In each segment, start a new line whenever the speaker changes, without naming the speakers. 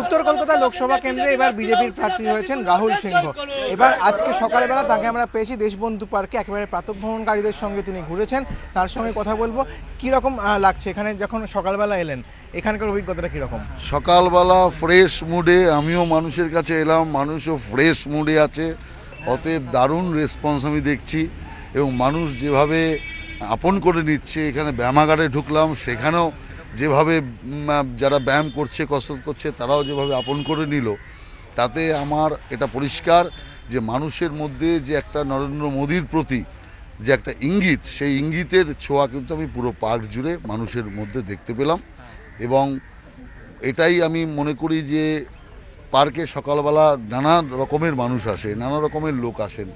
উত্তর কলকাতা লোকসভা কেন্দ্রে এবার বিজেপির প্রার্থী হয়েছেন রাহুল সিংহ। এবার আজকে সকালবেলা তাকে আমরা পেয়েছি দেশবন্ধু পার্কে, একেবারে প্রাতঃভ্রমণকারীদের সঙ্গে তিনি ঘুরেছেন। তার সঙ্গে কথা বলবো, কিরকম লাগছে এখানে যখন সকালবেলা এলেন, এখানকার অভিজ্ঞতাটা কিরকম?
সকালবেলা ফ্রেশ মুডে আমিও মানুষের কাছে এলাম, মানুষও ফ্রেশ মুডে আছে, অতএব দারুণ রেসপন্স আমি দেখছি এবং মানুষ যেভাবে আপন করে নিচ্ছে। এখানে ব্যায়ামাগারে ঢুকলাম, সেখানেও যেভাবে যারা ব্যায়াম করছে, কসরত করছে, তারাও যেভাবে আপন করে নিল, তাতে আমার এটা পরিষ্কার যে মানুষের মধ্যে যে একটা নরেন্দ্র মোদীর প্রতি যে একটা ইঙ্গিত, সেই ইঙ্গিতের ছোঁয়া কিন্তু আমি পুরো পার্ক জুড়ে মানুষের মধ্যে দেখতে পেলাম। এবং এটাই আমি মনে করি যে পার্কে সকালবেলা নানা রকমের মানুষ আসে, নানা রকমের লোক আসেন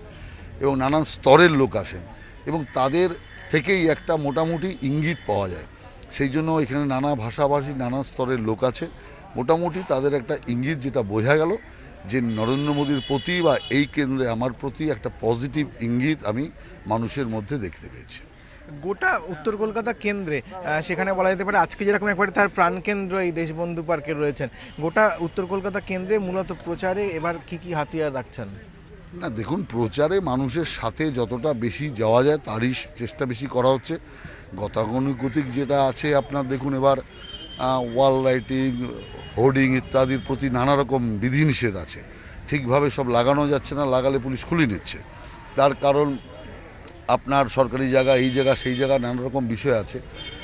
এবং নানান স্তরের লোক আসেন এবং তাদের থেকেই একটা মোটামুটি ইঙ্গিত পাওয়া যায়। সেই জন্য এখানে নানা ভাষাভাষী নানা স্তরের লোক আছে, মোটামুটি তাদের একটা ইঙ্গিত যেটা বোঝা গেল যে নরেন্দ্র মোদীর প্রতি বা এই কেন্দ্রে আমার প্রতি একটা পজিটিভ ইঙ্গিত আমি মানুষের মধ্যে দেখতে পেয়েছি।
গোটা উত্তর কলকাতা কেন্দ্রে সেখানে বলা যেতে পারে আজকে যেরকম একবারে তার প্রাণকেন্দ্র এই দেশবন্ধু পার্কে রয়েছেন, গোটা উত্তর কলকাতা কেন্দ্রে মূলত প্রচারে এবার কি কি হাতিয়ার রাখছেন?
না দেখুন, প্রচারে মানুষের সাথে যতটা বেশি যাওয়া যায় তারই চেষ্টা বেশি করা হচ্ছে। গতানুগতিক যেটা আছে আপনার দেখুন, এবার ওয়াল রাইটিং, হোর্ডিং ইত্যাদির প্রতি নানা রকম বিধিনিষেধ আছে, ঠিকভাবে সব লাগানো যাচ্ছে না, লাগালে পুলিশ খুলে নিচ্ছে। তার কারণ আপনার সরকারি জায়গা, এই জায়গা সেই জায়গা, নানা রকম বিষয় আছে।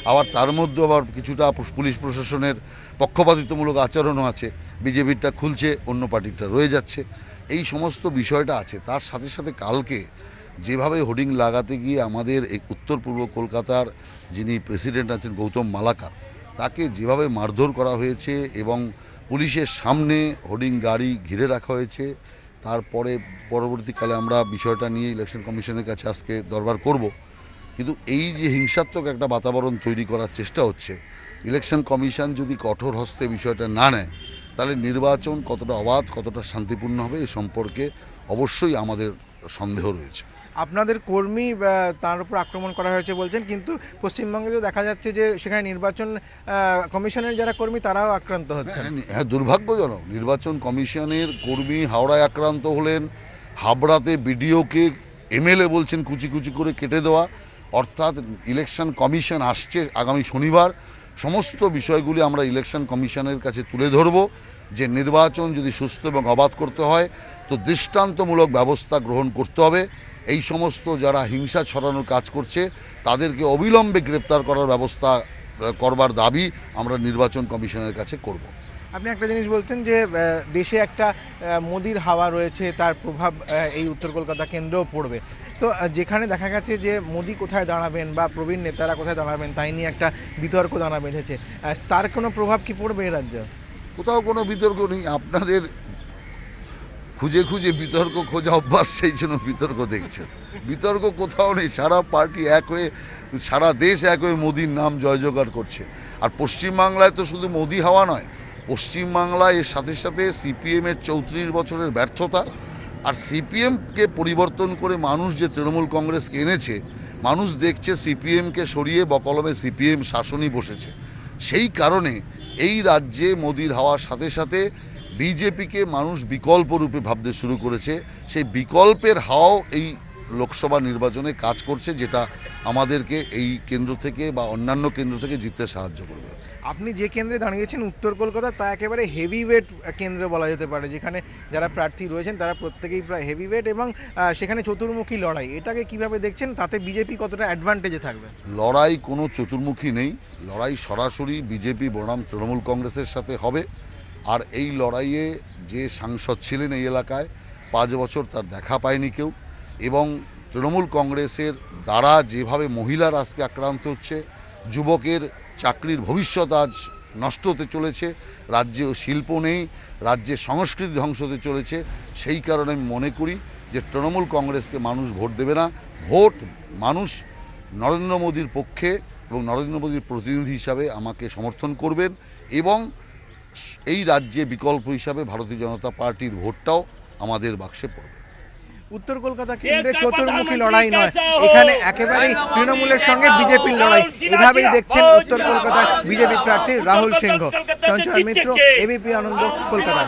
আবার তার মধ্যে আবার কিছুটা পুলিশ প্রশাসনের পক্ষপাতিত্বমূলক আচরণও আছে, বিজেপিরটা খুলছে অন্য পার্টিটা রয়ে যাচ্ছে, এই সমস্ত বিষয়টা আছে। তার সাথে সাথে কালকে যেভাবে হোর্ডিং লাগাতে গিয়ে আমাদের এই উত্তর পূর্ব কলকাতার যিনি প্রেসিডেন্ট আছেন গৌতম মালাকার, তাকে যেভাবে মারধর করা হয়েছে এবং পুলিশের সামনে হোর্ডিং গাড়ি ঘিরে রাখা হয়েছে, তারপরে পরবর্তীকালে আমরা বিষয়টা নিয়ে ইলেকশন কমিশনের কাছে আজকে দরবার করব। কিন্তু এই যে হিংসাত্মক একটা বাতাবরণ তৈরি করার চেষ্টা হচ্ছে, ইলেকশন কমিশন যদি কঠোর হস্তে বিষয়টা না নেয়, তাহলে নির্বাচন কতটা অবাধ, কতটা শান্তিপূর্ণ হবে এ সম্পর্কে অবশ্যই আমাদের সন্দেহ রয়েছে।
আপনাদের কর্মী তার উপর আক্রমণ করা হয়েছে বলছেন, কিন্তু পশ্চিমবঙ্গে তো দেখা যাচ্ছে যে সেখানে নির্বাচন কমিশনের যারা কর্মী তারাও আক্রান্ত হচ্ছেন।
হ্যাঁ, দুর্ভাগ্যজনক। নির্বাচন কমিশনের কর্মী হাওড়ায় আক্রান্ত হলেন, হাবড়াতে বিডিওকে এমএলএ বলছেন কুচি কুচি করে কেটে দেওয়া। অর্থাৎ ইলেকশন কমিশন আসছে আগামী শনিবার, সমস্ত বিষয়গুলি আমরা ইলেকশন কমিশনের কাছে তুলে ধরব যে নির্বাচন যদি সুস্থ এবং অবাধ করতে হয় তো দৃষ্টান্তমূলক ব্যবস্থা গ্রহণ করতে হবে। এই সমস্ত যারা হিংসা ছড়ানোর কাজ করছে তাদেরকে অবিলম্বে গ্রেপ্তার করার ব্যবস্থা করবার দাবি আমরা নির্বাচন কমিশনের কাছে করব।
আপনি একটা জিনিস বলছেন যে দেশে একটা মোদির হাওয়া রয়েছে, তার প্রভাব এই উত্তর কলকাতা কেন্দ্রেও পড়বে। তো যেখানে দেখা গেছে যে মোদি কোথায় দাঁড়াবেন বা প্রবীণ নেতারা কোথায় দাঁড়াবেন তাই নিয়ে একটা বিতর্ক দানা বেঁধেছে, তার কোনো প্রভাব কি পড়বে এই রাজ্যে?
কোথাও কোনো বিতর্ক নেই। আপনাদের খুঁজে খুঁজে বিতর্ক খোঁজা অভ্যাস, সেই জন্য বিতর্ক দেখছেন। বিতর্ক কোথাও নেই, সারা পার্টি এক হয়ে, সারা দেশ এক হয়ে মোদির নাম জয় জয়কার করছে। আর পশ্চিমবাংলায় তো শুধু মোদি হাওয়া নয়, পশ্চিমবাংলায় এর সাথে সাথে সিপিএমের 34 বছরের ব্যর্থতা, আর সিপিএমকে পরিবর্তন করে মানুষ যে তৃণমূল কংগ্রেসকে এনেছে, মানুষ দেখছে সিপিএমকে সরিয়ে বকলমে সিপিএম শাসনই বসেছে। সেই কারণে এই রাজ্যে মোদির হাওয়ার সাথে সাথে বিজেপিকে মানুষ বিকল্প রূপে ভাবতে শুরু করেছে। সেই বিকল্পের হাওয়াও এই লোকসভা নির্বাচনে কাজ করছে, যেটা আমাদেরকে এই কেন্দ্র থেকে বা অন্যান্য কেন্দ্র থেকে জিততে সাহায্য করবে।
আপনি যে কেন্দ্রে দাঁড়িয়েছেন উত্তর কলকাতা, তা একেবারে হেভিওয়েট কেন্দ্র বলা যেতে পারে, যেখানে যারা প্রার্থী রয়েছেন তারা প্রত্যেকেই প্রায় হেভিওয়েট এবং সেখানে চতুর্মুখী লড়াই। এটাকে কিভাবে দেখছেন? তাতে বিজেপি কতটা অ্যাডভান্টেজে থাকবে?
লড়াই কোনো চতুর্মুখী নেই, লড়াই সরাসরি বিজেপি বনাম তৃণমূল কংগ্রেসের সাথে হবে। আর এই লড়াইয়ে যে সাংসদ ছিলেন এই এলাকায় 5 বছর, তার দেখা পায়নি কেউ। এবং তৃণমূল কংগ্রেসের দ্বারা যেভাবে মহিলার আজকে আক্রান্ত হচ্ছে, যুবকের চাকরির ভবিষ্যৎ আজ নষ্ট হতে চলেছে, রাজ্যে শিল্প নেই, রাজ্যে সংস্কৃতি ধ্বংস হতে চলেছে, সেই কারণে আমি মনে করি যে তৃণমূল কংগ্রেসকে মানুষ ভোট দেবে না। ভোট মানুষ নরেন্দ্র মোদীর পক্ষে এবং নরেন্দ্র মোদীর প্রতিনিধি হিসাবে আমাকে সমর্থন করবেন এবং এই রাজ্যে বিকল্প হিসাবে ভারতীয় জনতা পার্টির ভোটটাও আমাদের বাক্সে পড়বে।
উত্তর কলকাতা কেন্দ্রে চতুর্মুখী লড়াই নয়, এখানে একেবারেই তৃণমূলের সঙ্গে বিজেপির লড়াই, এভাবেই দেখছেন উত্তর কলকাতার বিজেপি প্রার্থী রাহুল সিংহ। সঞ্চয় মিত্র, এবিপি আনন্দ, কলকাতা।